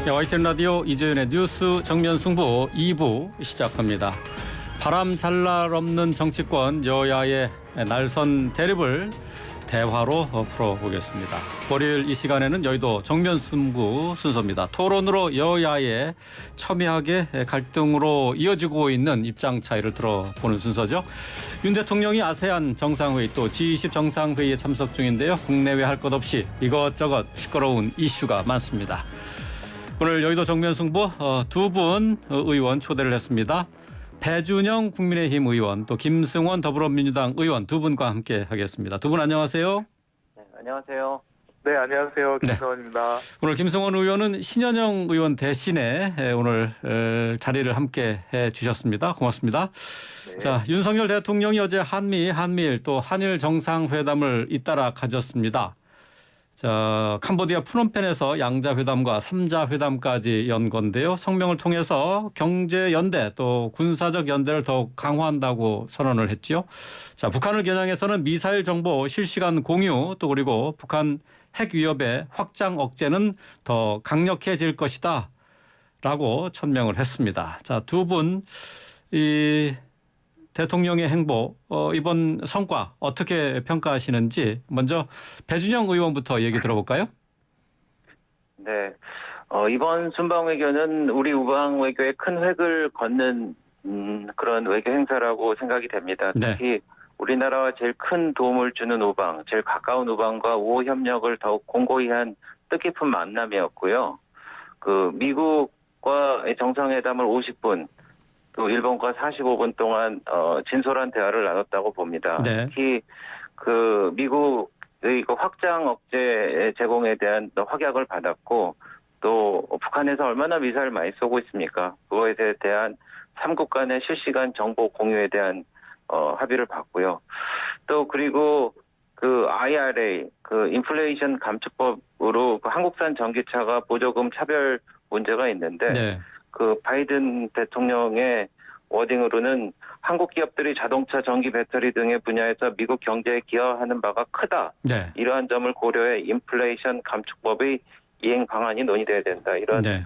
네, YTN 라디오 이재윤의 뉴스 정면 승부 2부 시작합니다. 바람 잘날 없는 정치권 여야의 날선 대립을 대화로 풀어보겠습니다. 월요일 이 시간에는 여의도 정면 승부 순서입니다. 토론으로 여야의 첨예하게 갈등으로 이어지고 있는 입장 차이를 들어보는 순서죠. 윤 대통령이 아세안 정상회의 또 G20 정상회의에 참석 중인데요. 국내외 할 것 없이 이것저것 시끄러운 이슈가 많습니다. 오늘 여의도 정면 승부 두 분 의원 초대를 했습니다. 배준영 국민의힘 의원 또 김승원 더불어민주당 의원 두 분과 함께 하겠습니다. 두 분 안녕하세요. 네, 안녕하세요. 네, 안녕하세요. 김승원입니다. 오늘 김승원 의원은 신현영 의원 대신에 오늘 자리를 함께 해주셨습니다. 고맙습니다. 네. 자, 윤석열 대통령이 어제 한미일 또 한일 정상회담을 잇따라 가졌습니다. 자, 캄보디아 프놈펜에서 양자회담과 삼자회담까지 연 건데요. 성명을 통해서 경제연대 또 군사적 연대를 더욱 강화한다고 선언을 했지요. 자, 북한을 겨냥해서는 미사일 정보 실시간 공유 또 그리고 북한 핵 위협의 확장 억제는 더 강력해질 것이다 라고 천명을 했습니다. 자, 두 분 이 대통령의 행보 이번 성과 어떻게 평가하시는지 먼저 배준영 의원부터 얘기 들어볼까요? 네, 이번 순방 외교는 우리 우방 외교에 큰 획을 걷는 그런 외교 행사라고 생각이 됩니다. 네. 특히 우리나라와 제일 큰 도움을 주는 우방, 제일 가까운 우방과 우호 협력을 더욱 공고히 한 뜻깊은 만남이었고요. 그 미국과의 정상회담을 50분, 또 일본과 45분 동안 진솔한 대화를 나눴다고 봅니다. 네. 특히 그 미국의 그 확장 억제 제공에 대한 확약을 받았고 또 북한에서 얼마나 미사일 많이 쏘고 있습니까? 그거에 대한 3국 간의 실시간 정보 공유에 대한 합의를 봤고요. 또 그리고 그 IRA 그 인플레이션 감축법으로 그 한국산 전기차가 보조금 차별 문제가 있는데 네. 그 바이든 대통령의 워딩으로는 한국 기업들이 자동차, 전기, 배터리 등의 분야에서 미국 경제에 기여하는 바가 크다. 네. 이러한 점을 고려해 인플레이션 감축법의 이행 방안이 논의돼야 된다. 이런 네.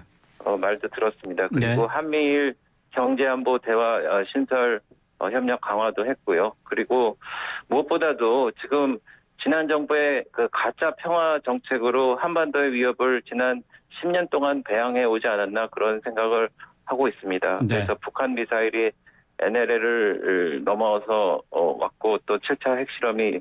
말도 들었습니다. 그리고 네. 한미일 경제안보 대화 신설 협력 강화도 했고요. 그리고 무엇보다도 지금 지난 정부의 그 가짜 평화 정책으로 한반도의 위협을 지난 10년 동안 배양해 오지 않았나 그런 생각을 하고 있습니다. 네. 그래서 북한 미사일이 NLL을 넘어서 왔고 또 7차 핵실험이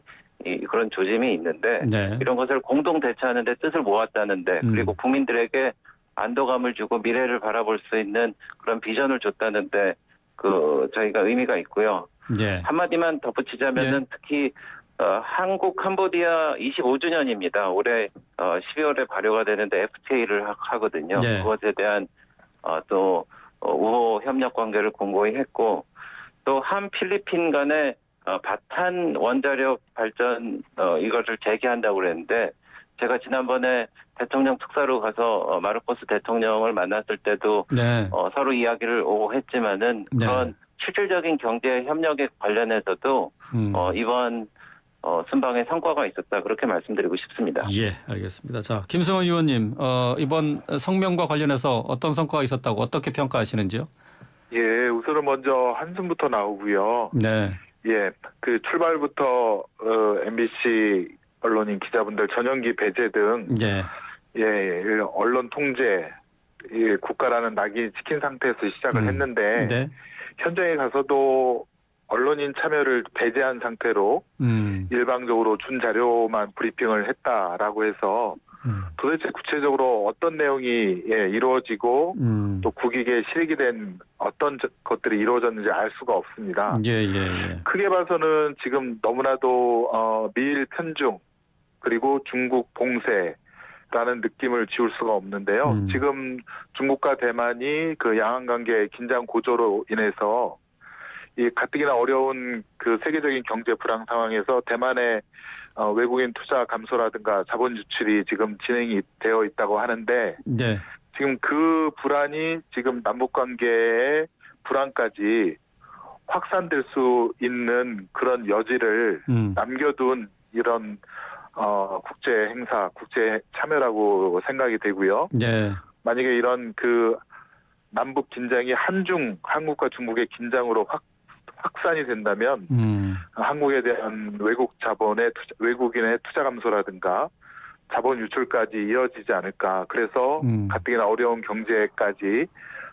그런 조짐이 있는데 네. 이런 것을 공동 대처하는 데 뜻을 모았다는데 그리고 국민들에게 안도감을 주고 미래를 바라볼 수 있는 그런 비전을 줬다는데 그 저희가 의미가 있고요. 네. 한마디만 덧붙이자면은 네. 특히 한국 캄보디아 25주년입니다. 올해 12월에 발효가 되는데 FTA를 하거든요. 네. 그것에 대한 또 우호 협력 관계를 공고히 했고 또 한 필리핀 간의 바탄 원자력 발전 이것을 재개한다고 그랬는데 제가 지난번에 대통령 특사로 가서 마르코스 대통령을 만났을 때도 네. 서로 이야기를 오고 했지만은 네. 그런 실질적인 경제 협력에 관련해서도 이번 순방에 성과가 있었다 그렇게 말씀드리고 싶습니다. 예, 알겠습니다. 자, 김승원 의원님 이번 성명과 관련해서 어떤 성과가 있었다고 어떻게 평가하시는지요? 예, 우선은 먼저 한숨부터 나오고요. 네. 예, 그 출발부터 MBC 언론인 기자분들 전용기 배제 등 예. 예, 언론 통제, 예, 국가라는 낙이 찍힌 상태에서 시작을 했는데 네. 현장에 가서도 언론인 참여를 배제한 상태로 일방적으로 준 자료만 브리핑을 했다라고 해서 도대체 구체적으로 어떤 내용이 이루어지고 또 국익에 실익이 된 어떤 것들이 이루어졌는지 알 수가 없습니다. 예. 크게 봐서는 지금 너무나도 미일 편중 그리고 중국 봉쇄라는 느낌을 지울 수가 없는데요. 지금 중국과 대만이 그 양안 관계 긴장 고조로 인해서 이 가뜩이나 어려운 그 세계적인 경제 불황 상황에서 대만의 외국인 투자 감소라든가 자본 유출이 지금 진행이 되어 있다고 하는데 네. 지금 그 불안이 지금 남북 관계의 불안까지 확산될 수 있는 그런 여지를 남겨둔 이런 국제 행사, 국제 참여라고 생각이 되고요. 네. 만약에 이런 그 남북 긴장이 한국과 중국의 긴장으로 확산이 된다면 한국에 대한 외국인의 투자 감소라든가 자본 유출까지 이어지지 않을까. 그래서 가뜩이나 어려운 경제까지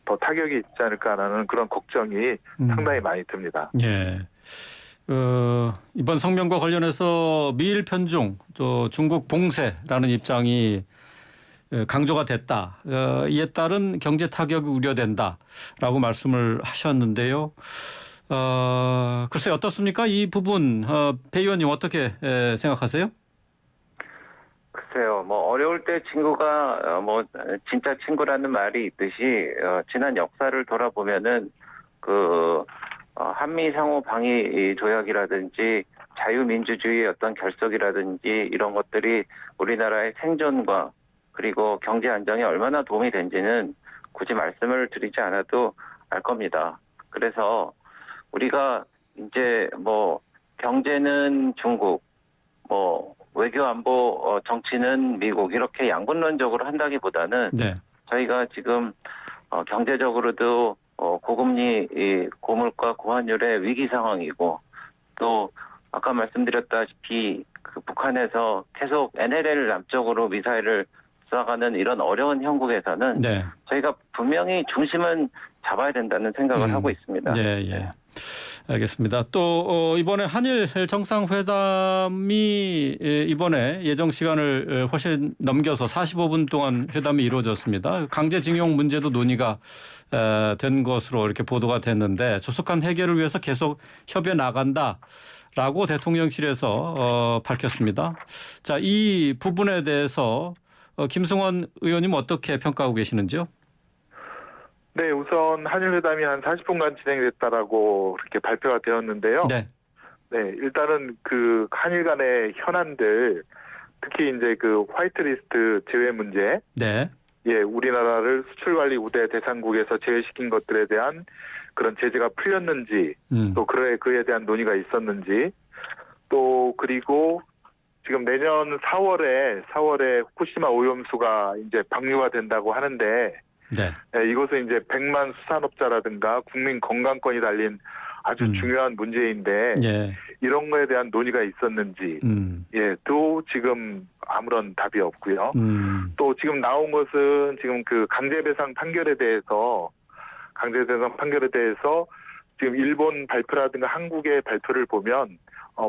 더 타격이 있지 않을까라는 그런 걱정이 상당히 많이 듭니다. 예. 이번 성명과 관련해서 미일 편중, 또 중국 봉쇄라는 입장이 강조가 됐다. 이에 따른 경제 타격이 우려된다라고 말씀을 하셨는데요. 글쎄 어떻습니까? 이 부분 배 의원님 어떻게 생각하세요? 글쎄요, 뭐 어려울 때 친구가 뭐 진짜 친구라는 말이 있듯이 지난 역사를 돌아보면은 그 한미 상호 방위 조약이라든지 자유민주주의의 어떤 결석이라든지 이런 것들이 우리나라의 생존과 그리고 경제 안정에 얼마나 도움이 된지는 굳이 말씀을 드리지 않아도 알 겁니다. 그래서 우리가 이제 뭐 경제는 중국, 뭐 외교 안보 정치는 미국 이렇게 양분론적으로 한다기보다는 네. 저희가 지금 경제적으로도 고금리 고물가 고환율의 위기 상황이고 또 아까 말씀드렸다시피 그 북한에서 계속 NLL 남쪽으로 미사일을 쏴가는 이런 어려운 형국에서는 네. 저희가 분명히 중심은 잡아야 된다는 생각을 하고 있습니다. 예, 예. 알겠습니다. 또 이번에 한일 정상회담이 이번에 예정 시간을 훨씬 넘겨서 45분 동안 회담이 이루어졌습니다. 강제징용 문제도 논의가 된 것으로 이렇게 보도가 됐는데 조속한 해결을 위해서 계속 협의해 나간다라고 대통령실에서 밝혔습니다. 자, 이 부분에 대해서 김승원 의원님 어떻게 평가하고 계시는지요? 네, 우선 한일회담이 한 40분간 진행됐다라고 이렇게 발표가 되었는데요. 네. 네, 일단은 그 한일 간의 현안들, 특히 이제 그 화이트리스트 제외 문제, 네. 예, 우리나라를 수출관리 우대 대상국에서 제외시킨 것들에 대한 그런 제재가 풀렸는지, 또 그에 대한 논의가 있었는지, 또 그리고 지금 내년 4월에 후쿠시마 오염수가 이제 방류가 된다고 하는데, 네. 네, 이것은 이제 100만 수산업자라든가 국민 건강권이 달린 아주 중요한 문제인데 예. 이런 거에 대한 논의가 있었는지 예, 또 지금 아무런 답이 없고요. 또 지금 나온 것은 지금 그 강제배상 판결에 대해서 지금 일본 발표라든가 한국의 발표를 보면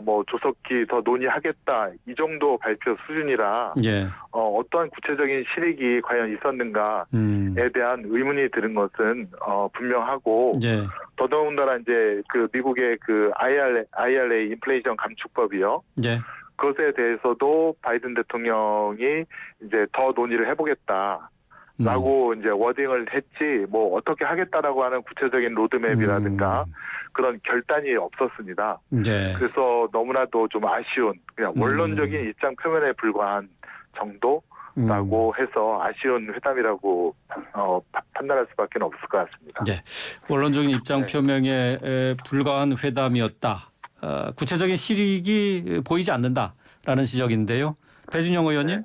뭐 조속히 더 논의하겠다 이 정도 발표 수준이라 예. 어떠한 구체적인 실익이 과연 있었는가에 대한 의문이 드는 것은 분명하고 예. 더더군다나 이제 그 미국의 그 IRA 인플레이션 감축법이요. 예. 그것에 대해서도 바이든 대통령이 이제 더 논의를 해보겠다. 라고 이제 워딩을 했지 뭐 어떻게 하겠다라고 하는 구체적인 로드맵이라든가 그런 결단이 없었습니다. 네. 그래서 너무나도 좀 아쉬운 그냥 원론적인 입장 표면에 불과한 정도라고 해서 아쉬운 회담이라고 판단할 수밖에 없을 것 같습니다. 네. 원론적인 입장 표명에 불과한 회담이었다. 구체적인 실익이 보이지 않는다라는 지적인데요. 배준영 의원님.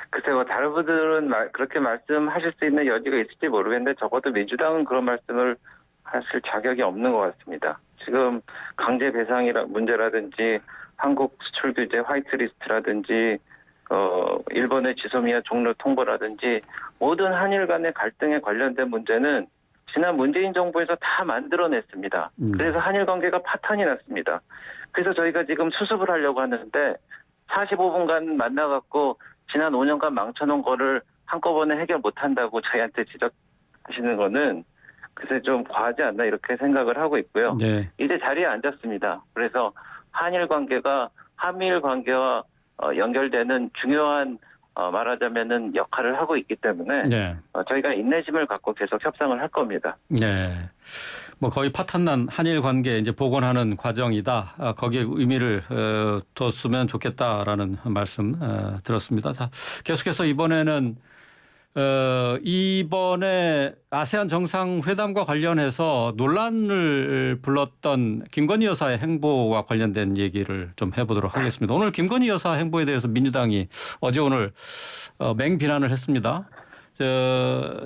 글쎄요, 다른 분들은 그렇게 말씀하실 수 있는 여지가 있을지 모르겠는데 적어도 민주당은 그런 말씀을 하실 자격이 없는 것 같습니다. 지금 강제 배상이라 문제라든지 한국 수출 규제 화이트리스트라든지 일본의 지소미아 종료 통보라든지 모든 한일 간의 갈등에 관련된 문제는 지난 문재인 정부에서 다 만들어냈습니다. 그래서 한일 관계가 파탄이 났습니다. 그래서 저희가 지금 수습을 하려고 하는데 45분간 만나갖고 지난 5년간 망쳐놓은 거를 한꺼번에 해결 못한다고 저희한테 지적하시는 거는 글쎄 좀 과하지 않나 이렇게 생각을 하고 있고요. 네. 이제 자리에 앉았습니다. 그래서 한일 관계가 한미일 관계와 연결되는 중요한 말하자면은 역할을 하고 있기 때문에 네. 저희가 인내심을 갖고 계속 협상을 할 겁니다. 네. 뭐 거의 파탄난 한일 관계 이제 복원하는 과정이다. 거기에 의미를 뒀으면 좋겠다라는 말씀 들었습니다. 자, 계속해서 이번에는 이번에 아세안 정상회담과 관련해서 논란을 불렀던 김건희 여사의 행보와 관련된 얘기를 좀 해보도록 하겠습니다. 오늘 김건희 여사 행보에 대해서 민주당이 어제 오늘 맹비난을 했습니다.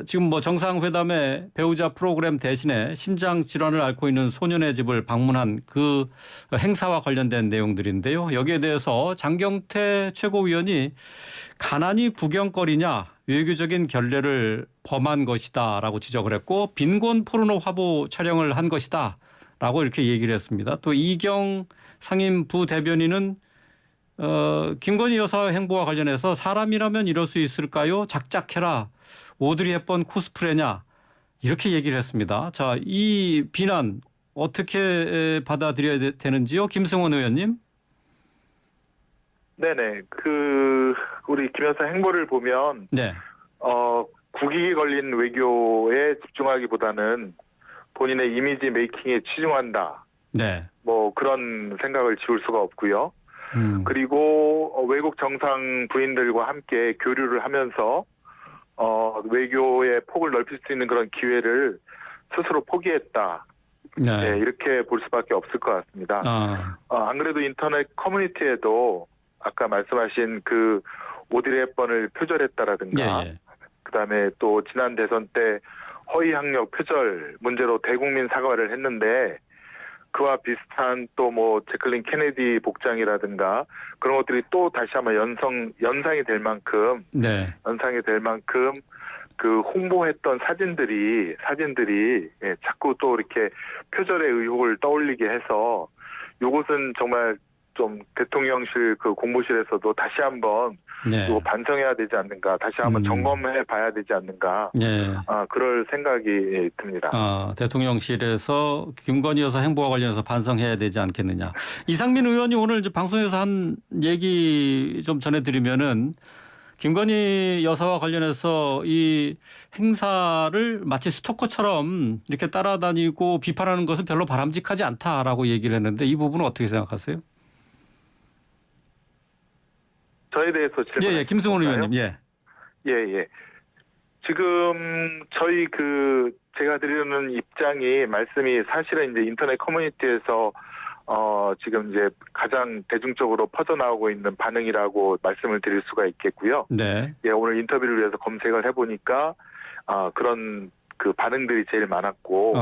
지금 뭐 정상회담에 배우자 프로그램 대신에 심장 질환을 앓고 있는 소년의 집을 방문한 그 행사와 관련된 내용들인데요. 여기에 대해서 장경태 최고위원이 가난이 구경거리냐 외교적인 결례를 범한 것이다라고 지적을 했고 빈곤 포르노 화보 촬영을 한 것이다라고 이렇게 얘기를 했습니다. 또 이경 상임 부대변인은 김건희 여사의 행보와 관련해서 사람이라면 이럴 수 있을까요? 작작해라. 오드리 헵번 코스프레냐. 이렇게 얘기를 했습니다. 자, 이 비난 어떻게 받아들여야 되는지요? 김승원 의원님. 네네. 우리 김 여사 행보를 보면, 네. 국익이 걸린 외교에 집중하기보다는 본인의 이미지 메이킹에 치중한다. 네. 뭐 그런 생각을 지울 수가 없고요. 그리고 외국 정상 부인들과 함께 교류를 하면서 외교의 폭을 넓힐 수 있는 그런 기회를 스스로 포기했다. 네. 네, 이렇게 볼 수밖에 없을 것 같습니다. 안 그래도 인터넷 커뮤니티에도 아까 말씀하신 그 오드리 헵번을 표절했다라든가, 예. 그다음에 또 지난 대선 때 허위 학력 표절 문제로 대국민 사과를 했는데 그와 비슷한 또 뭐 제클린 케네디 복장이라든가 그런 것들이 또 다시 한번 연상이 될 만큼 그 홍보했던 사진들이 자꾸 또 이렇게 표절의 의혹을 떠올리게 해서 이것은 정말 좀 대통령실 그 공보실에서도 다시 한번 이거 반성해야 되지 않는가, 다시 한번 점검해 봐야 되지 않는가, 그럴 생각이 듭니다. 대통령실에서 김건희 여사 행보와 관련해서 반성해야 되지 않겠느냐. 이상민 의원이 오늘 이제 방송에서 한 얘기 좀 전해드리면은 김건희 여사와 관련해서 이 행사를 마치 스토커처럼 이렇게 따라다니고 비판하는 것은 별로 바람직하지 않다라고 얘기를 했는데 이 부분은 어떻게 생각하세요? 저에 대해서 질문해 예, 김승원 의원님. 예. 지금 저희 제가 드리는 말씀이 사실은 이제 인터넷 커뮤니티에서 지금 이제 가장 대중적으로 퍼져나오고 있는 반응이라고 말씀을 드릴 수가 있겠고요. 네. 예, 오늘 인터뷰를 위해서 검색을 해보니까 그런 그 반응들이 제일 많았고,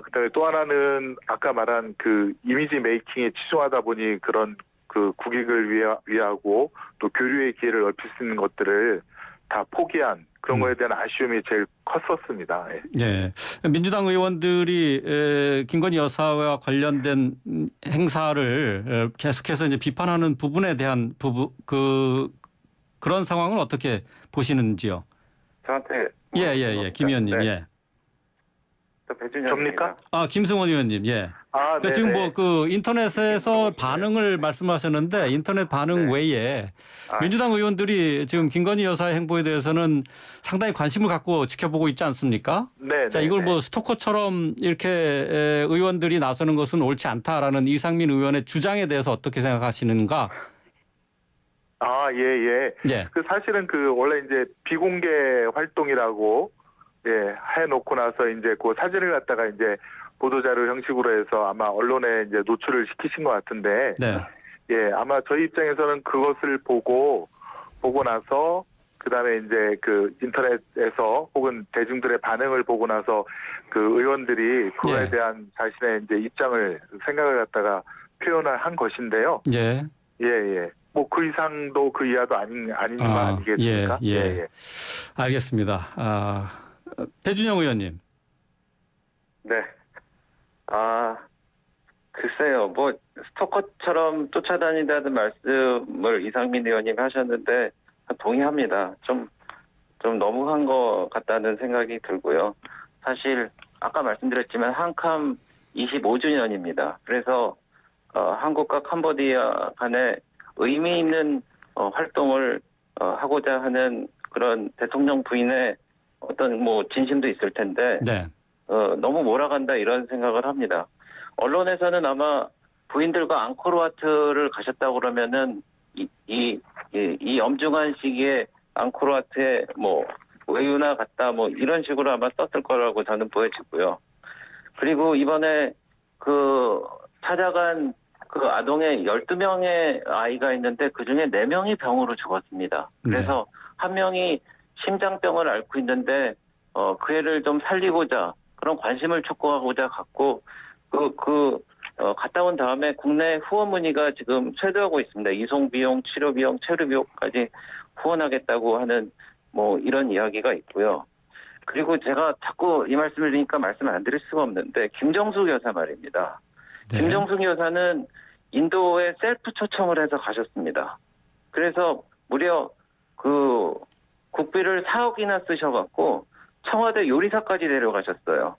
그다음에 또 하나는 아까 말한 그 이미지 메이킹에 치중하다 보니 그런 그 국익을 위하고 또 교류의 기회를 넓힐 수 있는 것들을 다 포기한 그런 거에 대한 아쉬움이 제일 컸었습니다. 네. 민주당 의원들이 김건희 여사와 관련된 행사를 계속해서 이제 비판하는 부분에 대한 그런 상황을 어떻게 보시는지요? 저한테 김 의원님. 네. 배준영입니다. 김승원 의원님. 예. 그러니까 지금 뭐 그 인터넷에서 반응을 말씀하셨는데 인터넷 반응 외에 민주당 의원들이 지금 김건희 여사의 행보에 대해서는 상당히 관심을 갖고 지켜보고 있지 않습니까? 네. 자, 이걸 뭐 스토커처럼 이렇게 의원들이 나서는 것은 옳지 않다라는 이상민 의원의 주장에 대해서 어떻게 생각하시는가? 예. 사실은 원래 이제 비공개 활동이라고 해놓고 나서 이제 그 사진을 갖다가 이제 보도자료 형식으로 해서 아마 언론에 이제 노출을 시키신 것 같은데, 아마 저희 입장에서는 그것을 보고 나서 그다음에 이제 그 인터넷에서 혹은 대중들의 반응을 보고 나서 그 의원들이 그거에 대한 자신의 이제 입장을 생각을 갖다가 표현을 한 것인데요. 예. 뭐 그 이상도 그 이하도 아닌 거 아니겠습니까? 예. 알겠습니다. 배준영 의원님. 네. 글쎄요. 뭐 스토커처럼 쫓아다닌다는 말씀을 이상민 의원님이 하셨는데 동의합니다. 좀 너무한 것 같다는 생각이 들고요. 사실 아까 말씀드렸지만 한캄 25주년입니다. 그래서 한국과 캄보디아 간에 의미 있는 활동을 하고자 하는 그런 대통령 부인의 어떤 뭐 진심도 있을 텐데 너무 몰아간다 이런 생각을 합니다. 언론에서는 아마 부인들과 앙코르와트를 가셨다고 그러면은 이 엄중한 시기에 앙코르와트에 뭐 외유나 갔다 뭐 이런 식으로 아마 썼을 거라고 저는 보여지고요. 그리고 이번에 그 찾아간 그 아동의 12명의 아이가 있는데 그중에 4명이 병으로 죽었습니다. 그래서 한 명이 심장병을 앓고 있는데 그 애를 좀 살리고자 그런 관심을 촉구하고자 갔고 갔다 온 다음에 국내 후원 문의가 지금 쇄도하고 있습니다. 이송 비용, 치료 비용, 체류 비용까지 후원하겠다고 하는 뭐 이런 이야기가 있고요. 그리고 제가 자꾸 이 말씀을 드리니까 말씀을 안 드릴 수가 없는데 김정숙 여사 말입니다. 네. 김정숙 여사는 인도에 셀프 초청을 해서 가셨습니다. 그래서 무려 그 국비를 4억이나 쓰셔갖고 청와대 요리사까지 데려가셨어요.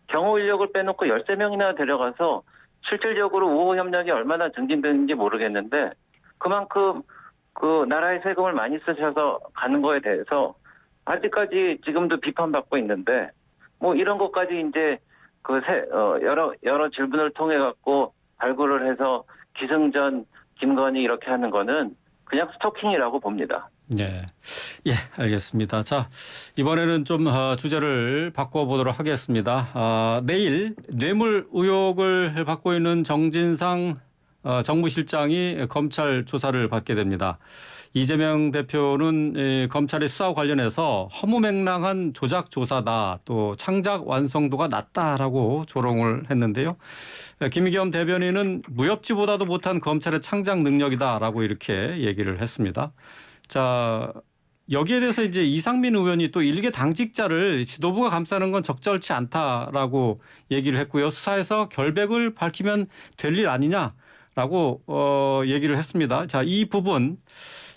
경호 인력을 빼놓고 13명이나 데려가서 실질적으로 우호 협력이 얼마나 증진되는지 모르겠는데 그만큼 그 나라의 세금을 많이 쓰셔서 가는 거에 대해서 아직까지 지금도 비판받고 있는데 뭐 이런 것까지 이제 여러 질문을 통해 갖고 발굴을 해서 기승전 김건희 이렇게 하는 거는 그냥 스토킹이라고 봅니다. 예, 알겠습니다. 자, 이번에는 좀 주제를 바꿔보도록 하겠습니다. 내일 뇌물 의혹을 받고 있는 정진상 정무실장이 검찰 조사를 받게 됩니다. 이재명 대표는 검찰의 수사와 관련해서 허무맹랑한 조작 조사다, 또 창작 완성도가 낮다라고 조롱을 했는데요. 김의겸 대변인은 무협지보다도 못한 검찰의 창작 능력이다라고 이렇게 얘기를 했습니다. 자, 여기에 대해서 이제 이상민 의원이 또 일개 당직자를 지도부가 감싸는 건 적절치 않다라고 얘기를 했고요. 수사에서 결백을 밝히면 될 일 아니냐라고 얘기를 했습니다. 자, 이 부분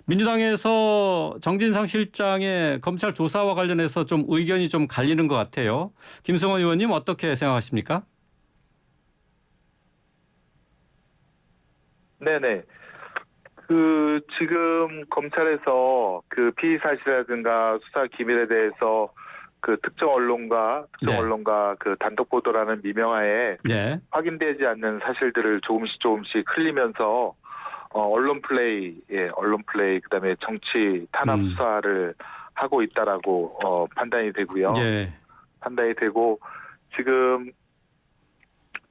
민주당에서 정진상 실장의 검찰 조사와 관련해서 좀 의견이 좀 갈리는 것 같아요. 김성원 의원님 어떻게 생각하십니까? 네네. 지금 검찰에서 그 피의 사실이라든가 수사 기밀에 대해서 그 특정 언론과 그 단독 보도라는 미명하에 네. 확인되지 않는 사실들을 조금씩 흘리면서 언론 플레이, 그다음에 정치 탄압 수사를 하고 있다라고 판단이 되고요. 예. 판단이 되고 지금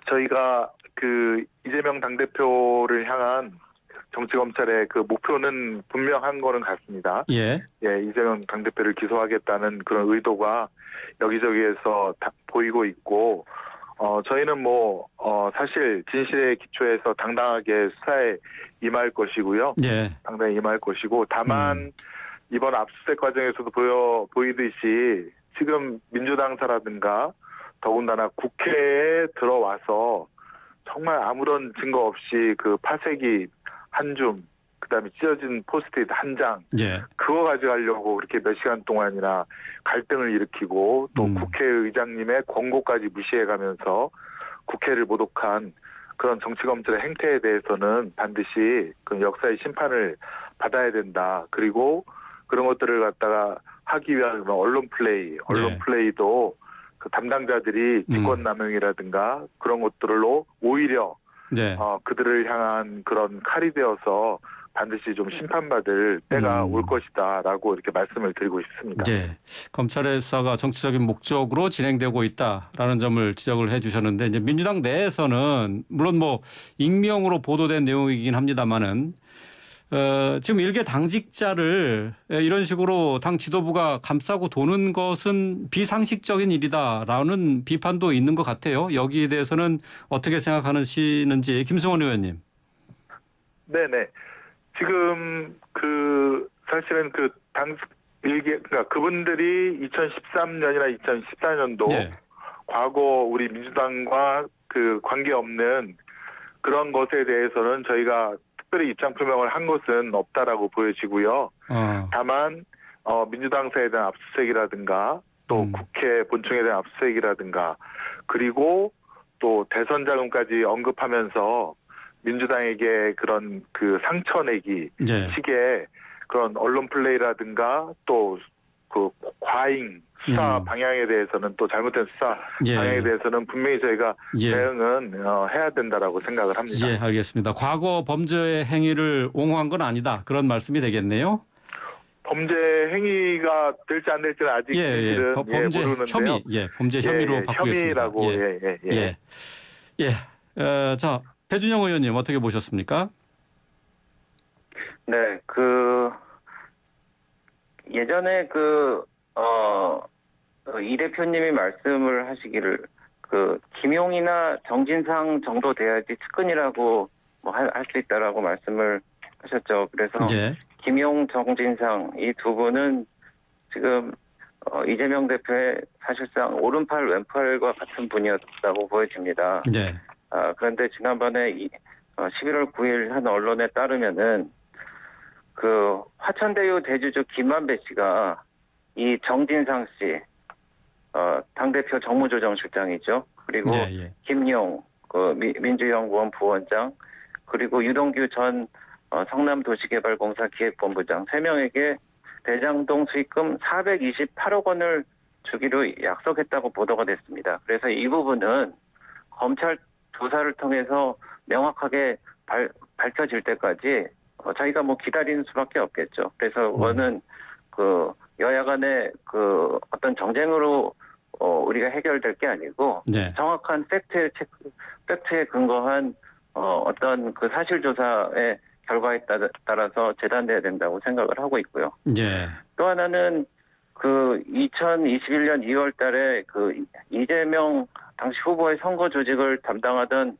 저희가 그 이재명 당대표를 향한 정치검찰의 그 목표는 분명한 거는 같습니다. 예. 이재명 당대표를 기소하겠다는 그런 의도가 여기저기에서 다 보이고 있고, 저희는 사실 진실에 기초해서 당당하게 수사에 임할 것이고요. 예. 당당히 임할 것이고, 다만 이번 압수수색 과정에서도 보이듯이 지금 민주당사라든가 더군다나 국회에 들어와서 정말 아무런 증거 없이 그 파쇄기 한 줌, 그다음에 찢어진 포스트잇 한 장, 예. 그거 가져가려고 그렇게 몇 시간 동안이나 갈등을 일으키고 또 국회의장님의 권고까지 무시해가면서 국회를 모독한 그런 정치검찰의 행태에 대해서는 반드시 그 역사의 심판을 받아야 된다. 그리고 그런 것들을 갖다가 하기 위한 언론 플레이도 그 담당자들이 직권남용이라든가 그런 것들로 오히려 네. 그들을 향한 그런 칼이 되어서 반드시 좀 심판받을 때가 올 것이다라고 이렇게 말씀을 드리고 있습니다. 네. 검찰의 수사가 정치적인 목적으로 진행되고 있다라는 점을 지적을 해 주셨는데 이제 민주당 내에서는 물론 익명으로 보도된 내용이긴 합니다만은 지금 일개 당직자를 이런 식으로 당 지도부가 감싸고 도는 것은 비상식적인 일이다라는 비판도 있는 것 같아요. 여기에 대해서는 어떻게 생각하시는지 김승원 의원님. 네네. 지금 사실은 그러니까 그분들이 2013년이나 2014년도 네. 과거 우리 민주당과 그 관계없는 그런 것에 대해서는 저희가 특별히 입장 표명을 한 것은 없다라고 보여지고요. 다만 민주당사에 대한 압수수색이라든가 또 국회 본청에 대한 압수수색이라든가 그리고 또 대선 자금까지 언급하면서 민주당에게 그런 그 상처내기 네. 식의 그런 언론 플레이라든가 또 그 과잉 수사 방향에 대해서는 또 잘못된 수사 방향에 대해서는 분명히 저희가 대응은 해야 된다라고 생각을 합니다. 예, 알겠습니다. 과거 범죄의 행위를 옹호한 건 아니다. 그런 말씀이 되겠네요. 범죄 행위가 될지 안 될지는 아직 사실은 범죄 모르는데요. 범죄 혐의로 바꾸겠습니다. 혐의라고 자, 배준영 의원님 어떻게 보셨습니까? 네, 예전에 이 대표님이 말씀을 하시기를 김용이나 정진상 정도 돼야지 측근이라고 할 수 있다라고 말씀을 하셨죠. 그래서 김용, 정진상 이 두 분은 지금 이재명 대표의 사실상 오른팔 왼팔과 같은 분이었다고 보여집니다. 그런데 지난번에 11월 9일 한 언론에 따르면은 화천대유 대주주 김만배 씨가 이 정진상 씨 당대표 정무조정실장이죠. 그리고 김용 민주연구원 부원장 그리고 유동규 전 성남도시개발공사 기획본부장 3명에게 대장동 수익금 428억 원을 주기로 약속했다고 보도가 됐습니다. 그래서 이 부분은 검찰 조사를 통해서 명확하게 밝혀질 때까지 저희가 기다리는 수밖에 없겠죠. 그래서 그거는 여야 간의 어떤 정쟁으로 우리가 해결될 게 아니고 정확한 팩트에 근거한 어떤 사실 조사의 결과에 따라서 재단돼야 된다고 생각을 하고 있고요. 또 하나는 2021년 2월 달에 이재명 당시 후보의 선거 조직을 담당하던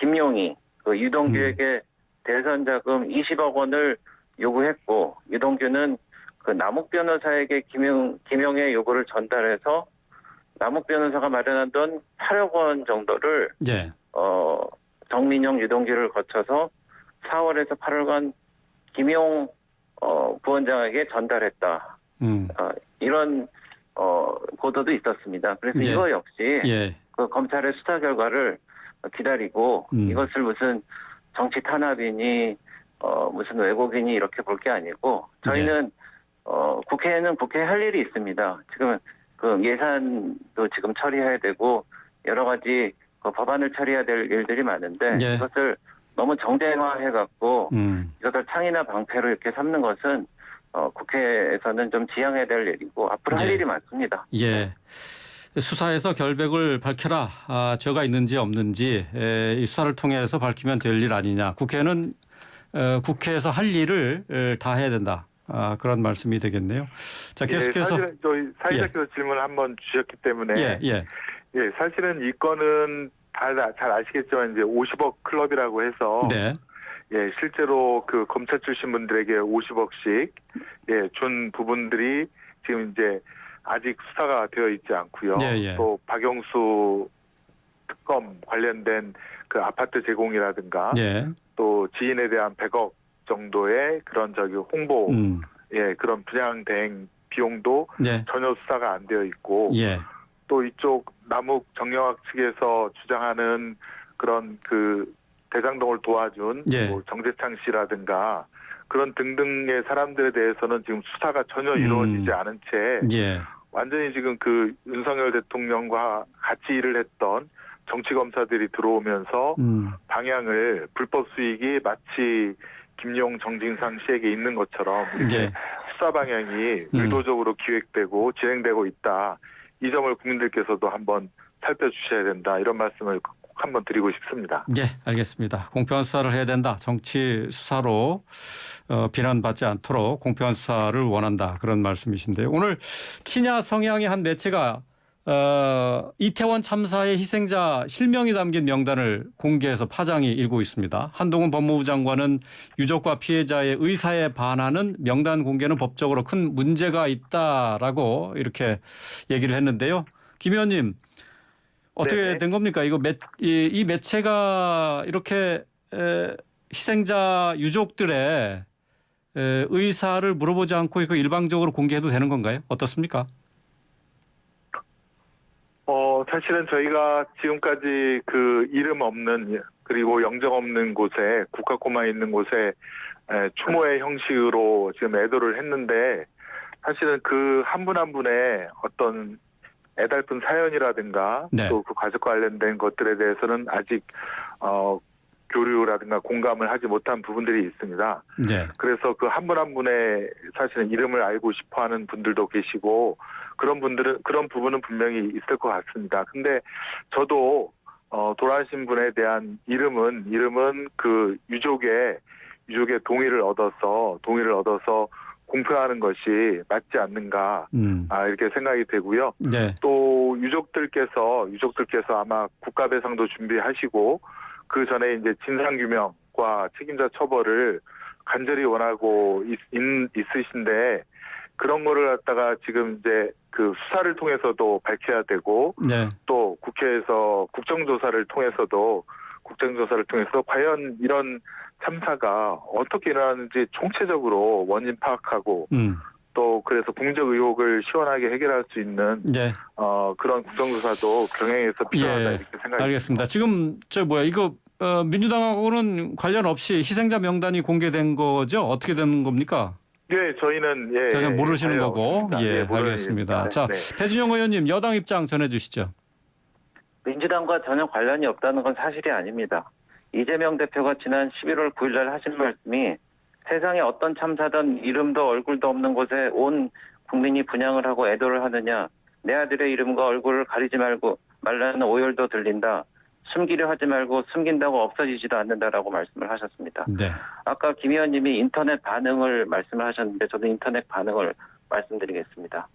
김용이 유동규에게 대선 자금 20억 원을 요구했고 유동규는 남욱 변호사에게 김용의 요구를 전달해서 남욱 변호사가 마련한 돈 8억 원 정도를 정민영, 유동규를 거쳐서 4월에서 8월간 김용 부원장에게 전달했다. 이런 보도도 있었습니다. 그래서 이거 역시 검찰의 수사 결과를 기다리고 이것을 무슨 정치 탄압이니 무슨 왜곡이니 이렇게 볼 게 아니고 저희는 국회에는 국회 할 일이 있습니다. 지금 예산도 지금 처리해야 되고 여러 가지 법안을 처리해야 될 일들이 많은데 이것을 너무 정쟁화해갖고 이것을 창의나 방패로 이렇게 삼는 것은 국회에서는 좀 지양해야 될 일이고 앞으로 할 일이 많습니다. 수사에서 결백을 밝혀라. 죄가 있는지 없는지 이 수사를 통해서 밝히면 될 일 아니냐. 국회는 국회에서 할 일을 다 해야 된다. 그런 말씀이 되겠네요. 자, 계속해서 저희 사회자께서 질문을 한번 주셨기 때문에 사실은 이 건은 잘 아시겠지만 이제 50억 클럽이라고 해서 실제로 검찰 출신 분들에게 50억씩 준 부분들이 지금 이제 아직 수사가 되어 있지 않고요. 또 박영수 특검 관련된 아파트 제공이라든가 또 지인에 대한 100억 정도의 그런 홍보 그런 분양 대행 비용도 전혀 수사가 안 되어 있고 또 이쪽 남욱 정영학 측에서 주장하는 그런 대장동을 도와준 뭐 정재창 씨라든가 그런 등등의 사람들에 대해서는 지금 수사가 전혀 이루어지지 않은 채 완전히 지금 윤석열 대통령과 같이 일을 했던 정치검사들이 들어오면서 방향을 불법 수익이 마치 김용, 정진상 씨에게 있는 것처럼 이렇게 수사 방향이 의도적으로 기획되고 진행되고 있다. 이 점을 국민들께서도 한번 살펴주셔야 된다. 이런 말씀을 꼭 한번 드리고 싶습니다. 알겠습니다. 공평한 수사를 해야 된다. 정치 수사로 비난받지 않도록 공평한 수사를 원한다. 그런 말씀이신데요. 오늘 친야 성향의 한 매체가 이태원 참사의 희생자 실명이 담긴 명단을 공개해서 파장이 일고 있습니다. 한동훈 법무부 장관은 유족과 피해자의 의사에 반하는 명단 공개는 법적으로 큰 문제가 있다라고 이렇게 얘기를 했는데요. 김 의원님 어떻게 된 겁니까? 이 매체가 이렇게 희생자 유족들의 의사를 물어보지 않고 이거 일방적으로 공개해도 되는 건가요? 어떻습니까? 사실은 저희가 지금까지 이름 없는 그리고 영정 없는 곳에 국가고만 있는 곳에 추모의 형식으로 지금 애도를 했는데 사실은 한 분 한 분의 어떤 애달픈 사연이라든가 또 가족 관련된 것들에 대해서는 아직 교류라든가 공감을 하지 못한 부분들이 있습니다. 네. 그래서 그 한 분 한 분의 사실은 이름을 알고 싶어하는 분들도 계시고 그런 부분은 분명히 있을 것 같습니다. 근데 저도 돌아가신 분에 대한 이름은 그 유족의 동의를 얻어서 공표하는 것이 맞지 않는가 이렇게 생각이 되고요. 네. 또 유족들께서 아마 국가배상도 준비하시고 그 전에 이제 진상규명과 책임자 처벌을 간절히 원하고 있으신데 그런 거를 갖다가 지금 이제 그 수사를 통해서도 밝혀야 되고 네. 또 국회에서 국정조사를 통해서 과연 이런 참사가 어떻게 일어났는지 총체적으로 원인 파악하고 또 그래서 공적 의혹을 시원하게 해결할 수 있는 네. 그런 국정조사도 병행해서 필요하다 이렇게 생각이 알겠습니다. 지금 이거 민주당하고는 관련 없이 희생자 명단이 공개된 거죠? 어떻게 되는 겁니까? 네, 저희는 전혀 모르시는 거고. 알겠습니다. 네, 자, 네. 배준영 의원님 여당 입장 전해주시죠. 민주당과 전혀 관련이 없다는 건 사실이 아닙니다. 이재명 대표가 지난 11월 9일 날 하신 말씀이 세상에 어떤 참사든 이름도 얼굴도 없는 곳에 온 국민이 분향을 하고 애도를 하느냐. 내 아들의 이름과 얼굴을 가리지 말라는 오열도 들린다. 숨기려 하지 말고 숨긴다고 없어지지도 않는다라고 말씀을 하셨습니다. 네. 아까 김 의원님이 인터넷 반응을 말씀을 하셨는데 저도 인터넷 반응을 말씀드리겠습니다.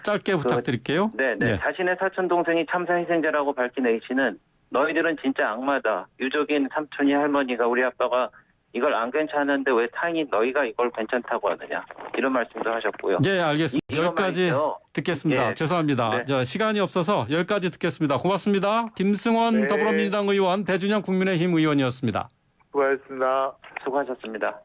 짧게 부탁드릴게요. 네. 자신의 사촌 동생이 참사 희생자라고 밝힌 A씨는 너희들은 진짜 악마다. 유족인 삼촌이 할머니가 우리 아빠가 이걸 안 괜찮은데 왜 타인이 너희가 이걸 괜찮다고 하느냐. 이런 말씀도 하셨고요. 네, 알겠습니다. 여기까지 말이죠. 듣겠습니다. 예. 죄송합니다. 네. 시간이 없어서 여기까지 듣겠습니다. 고맙습니다. 김승원 네. 더불어민주당 의원, 배준영 국민의힘 의원이었습니다. 수고하셨습니다. 수고하셨습니다.